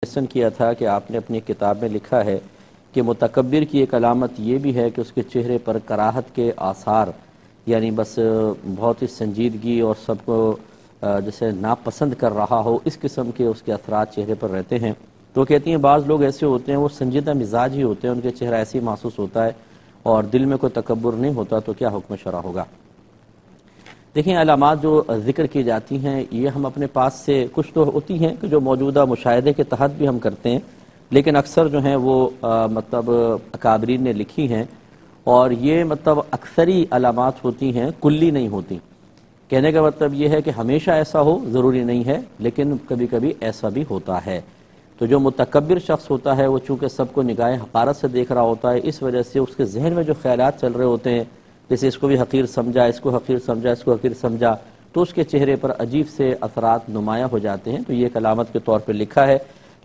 Lesson کیا تھا کہ آپ نے اپنی کتاب میں لکھا ہے کہ متکبر کی ایک علامت یہ بھی ہے کہ اس کے چہرے پر کراہت کے آثار، یعنی بس بہت ہی سنجیدگی اور سب کو جیسے ناپسند کر رہا ہو، اس قسم کے اس کے اثرات چہرے پر رہتے ہیں۔ تو کہتی ہیں بعض لوگ ایسے ہوتے ہیں وہ سنجیدہ مزاج ہی ہوتے ہیں، ان کے چہرہ ایسے ہی محسوس ہوتا ہے اور دل میں کوئی تکبر نہیں ہوتا، تو کیا حکم شرع ہوگا؟ دیکھیں، علامات جو ذکر کی جاتی ہیں یہ ہم اپنے پاس سے کچھ تو ہوتی ہیں کہ جو موجودہ مشاہدے کے تحت بھی ہم کرتے ہیں، لیکن اکثر جو ہیں وہ مطلب اکابرین نے لکھی ہیں، اور یہ مطلب اکثری علامات ہوتی ہیں، کلی نہیں ہوتی۔ کہنے کا مطلب یہ ہے کہ ہمیشہ ایسا ہو ضروری نہیں ہے، لیکن کبھی کبھی ایسا بھی ہوتا ہے۔ تو جو متکبر شخص ہوتا ہے وہ چونکہ سب کو نگاہ حقارت سے دیکھ رہا ہوتا ہے، اس وجہ سے اس کے ذہن میں جو خیالات چل رہے ہوتے ہیں، جیسے اس کو بھی حقیر سمجھا، اس کو حقیر سمجھا، اس کو حقیر سمجھا، تو اس کے چہرے پر عجیب سے اثرات نمایاں ہو جاتے ہیں۔ تو یہ ایک علامت کے طور پہ لکھا ہے۔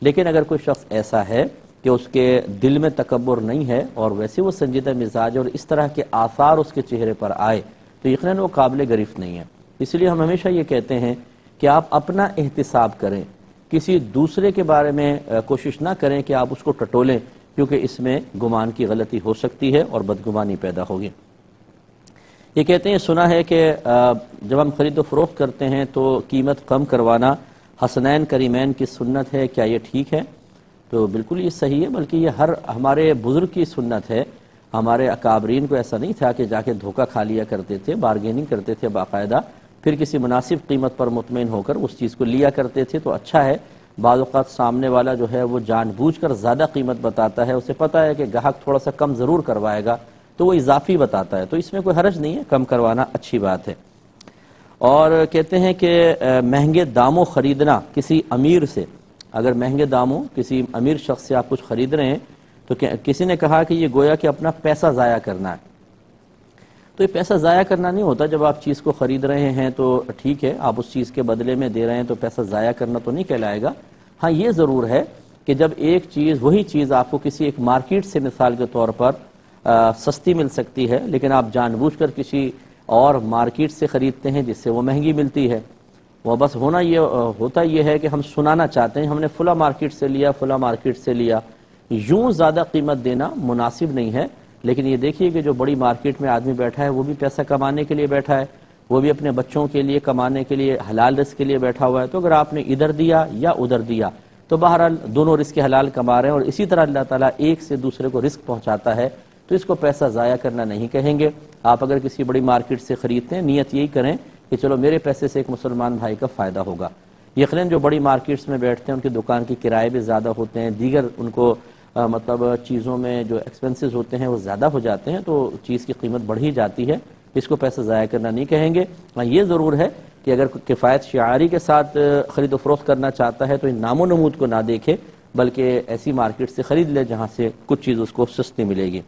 لیکن اگر کوئی شخص ایسا ہے کہ اس کے دل میں تکبر نہیں ہے اور ویسے وہ سنجیدہ مزاج اور اس طرح کے آثار اس کے چہرے پر آئے، تو یقیناً وہ قابل گرفت نہیں ہے۔ اس لیے ہم ہمیشہ یہ کہتے ہیں کہ آپ اپنا احتساب کریں، کسی دوسرے کے بارے میں کوشش نہ کریں کہ آپ اس کو ٹٹولیں، کیونکہ اس میں گمان کی غلطی ہو سکتی ہے اور بدگمانی پیدا ہوگی۔ یہ کہتے ہیں سنا ہے کہ جب ہم خرید و فروخت کرتے ہیں تو قیمت کم کروانا حسنین کریمین کی سنت ہے، کیا یہ ٹھیک ہے؟ تو بالکل یہ صحیح ہے، بلکہ یہ ہمارے بزرگ کی سنت ہے۔ ہمارے اکابرین کو ایسا نہیں تھا کہ جا کے دھوکہ کھا لیا کرتے تھے، بارگیننگ کرتے تھے باقاعدہ، پھر کسی مناسب قیمت پر مطمئن ہو کر اس چیز کو لیا کرتے تھے۔ تو اچھا ہے، بعض اوقات سامنے والا جو ہے وہ جان بوجھ کر زیادہ قیمت بتاتا ہے، اسے پتہ ہے کہ گاہک تھوڑا سا کم ضرور کروائے گا، تو وہ اضافی بتاتا ہے، تو اس میں کوئی حرج نہیں ہے، کم کروانا اچھی بات ہے۔ اور کہتے ہیں کہ مہنگے داموں خریدنا کسی امیر سے، اگر مہنگے داموں کسی امیر شخص سے آپ کچھ خرید رہے ہیں تو کسی نے کہا کہ یہ گویا کہ اپنا پیسہ ضائع کرنا ہے۔ تو یہ پیسہ ضائع کرنا نہیں ہوتا، جب آپ چیز کو خرید رہے ہیں تو ٹھیک ہے، آپ اس چیز کے بدلے میں دے رہے ہیں تو پیسہ ضائع کرنا تو نہیں کہلائے گا۔ ہاں یہ ضرور ہے کہ جب ایک چیز، وہی چیز آپ کو کسی ایک مارکیٹ سے مثال کے طور پر سستی مل سکتی ہے، لیکن آپ جان بوجھ کر کسی اور مارکیٹ سے خریدتے ہیں جس سے وہ مہنگی ملتی ہے، وہ بس ہوتا یہ ہے کہ ہم سنانا چاہتے ہیں ہم نے فلاں مارکیٹ سے لیا، فلاں مارکیٹ سے لیا، یوں زیادہ قیمت دینا مناسب نہیں ہے۔ لیکن یہ دیکھیے کہ جو بڑی مارکیٹ میں آدمی بیٹھا ہے وہ بھی پیسہ کمانے کے لیے بیٹھا ہے، وہ بھی اپنے بچوں کے لیے کمانے کے لیے، حلال رزق کے لیے بیٹھا ہوا ہے۔ تو اگر آپ نے ادھر دیا یا ادھر دیا تو بہرحال دونوں رزق حلال کما رہے ہیں، اور اسی طرح اللہ تعالیٰ ایک سے دوسرے کو رزق پہنچاتا ہے، تو اس کو پیسہ ضائع کرنا نہیں کہیں گے۔ آپ اگر کسی بڑی مارکیٹ سے خریدتے ہیں، نیت یہی کریں کہ چلو میرے پیسے سے ایک مسلمان بھائی کا فائدہ ہوگا۔ یقیناً جو بڑی مارکیٹس میں بیٹھتے ہیں ان کی دکان کی کرائے بھی زیادہ ہوتے ہیں، دیگر ان کو مطلب چیزوں میں جو ایکسپنسز ہوتے ہیں وہ زیادہ ہو جاتے ہیں، تو چیز کی قیمت بڑھ ہی جاتی ہے، اس کو پیسہ ضائع کرنا نہیں کہیں گے۔ ہاں یہ ضرور ہے کہ اگر کفایت شعاری کے ساتھ خرید و فروخت کرنا چاہتا ہے تو ان نام و نمود کو نہ دیکھے، بلکہ ایسی مارکیٹ سے خرید لے جہاں سے کچھ چیز اس کو سستی ملے گی۔